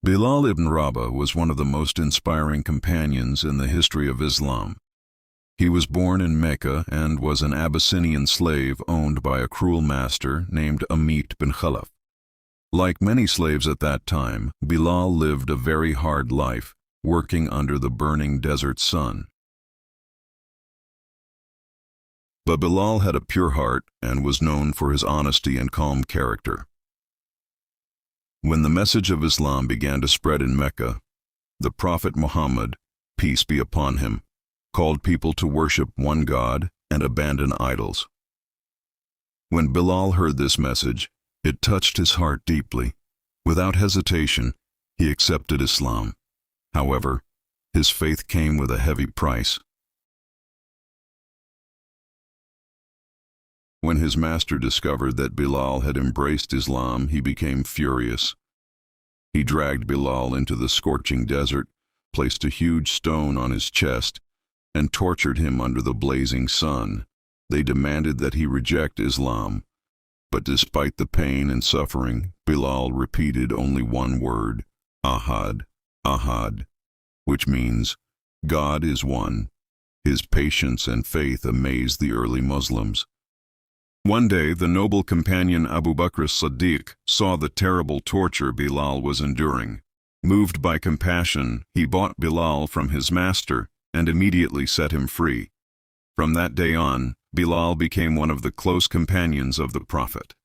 Bilal ibn Rabah was one of the most inspiring companions in the history of Islam. He was born in Mecca and was an Abyssinian slave owned by a cruel master named Amit bin Khalaf. Like many slaves at that time, Bilal lived a very hard life, working under the burning desert sun. But Bilal had a pure heart and was known for his honesty and calm character. When the message of Islam began to spread in Mecca, the Prophet Muhammad, peace be upon him, called people to worship one God and abandon idols. When Bilal heard this message, it touched his heart deeply. Without hesitation, he accepted Islam. However, his faith came with a heavy price. When his master discovered that Bilal had embraced Islam, he became furious. He dragged Bilal into the scorching desert, placed a huge stone on his chest, and tortured him under the blazing sun. They demanded that he reject Islam, but despite the pain and suffering, Bilal repeated only one word, Ahad, Ahad, which means, God is one. His patience and faith amazed the early Muslims. One day, the noble companion Abu Bakr as-Siddiq saw the terrible torture Bilal was enduring. Moved by compassion, he bought Bilal from his master and immediately set him free. From that day on, Bilal became one of the close companions of the Prophet.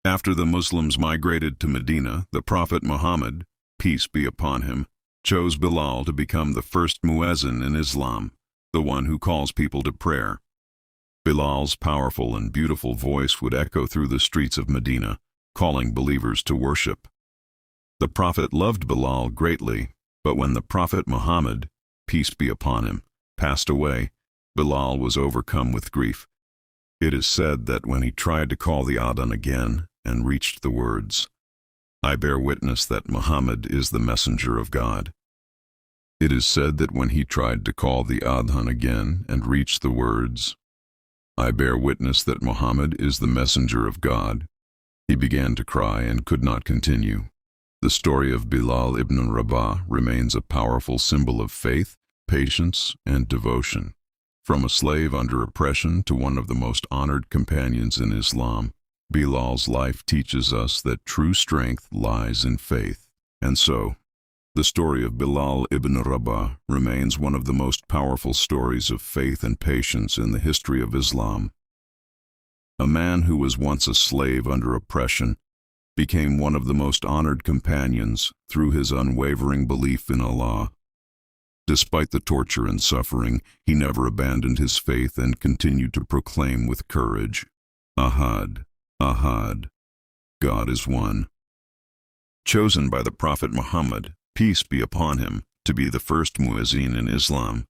After the Muslims migrated to Medina, the Prophet Muhammad, peace be upon him, chose Bilal to become the first muezzin in Islam, the one who calls people to prayer. Bilal's powerful and beautiful voice would echo through the streets of Medina, calling believers to worship. The Prophet loved Bilal greatly, but when the Prophet Muhammad, peace be upon him, passed away, Bilal was overcome with grief. It is said that when he tried to call the adhan again and reached the words, I bear witness that Muhammad is the messenger of God. It is said that when he tried to call the adhan again and reached the words, I bear witness that Muhammad is the messenger of God, he began to cry and could not continue. The story of Bilal ibn Rabah remains a powerful symbol of faith, patience, and devotion. From a slave under oppression to one of the most honored companions in Islam, Bilal's life teaches us that true strength lies in faith. And so, the story of Bilal ibn Rabah remains one of the most powerful stories of faith and patience in the history of Islam. A man who was once a slave under oppression became one of the most honored companions through his unwavering belief in Allah. Despite the torture and suffering, he never abandoned his faith and continued to proclaim with courage, Ahad, Ahad, God is one. Chosen by the Prophet Muhammad, peace be upon him, to be the first muezzin in Islam,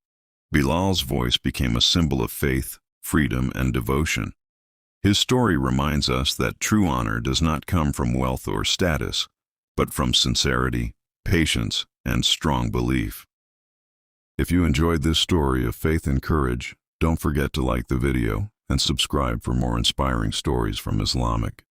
Bilal's voice became a symbol of faith, freedom, and devotion. His story reminds us that true honor does not come from wealth or status, but from sincerity, patience, and strong belief. If you enjoyed this story of faith and courage, don't forget to like the video and subscribe for more inspiring stories from Islamic.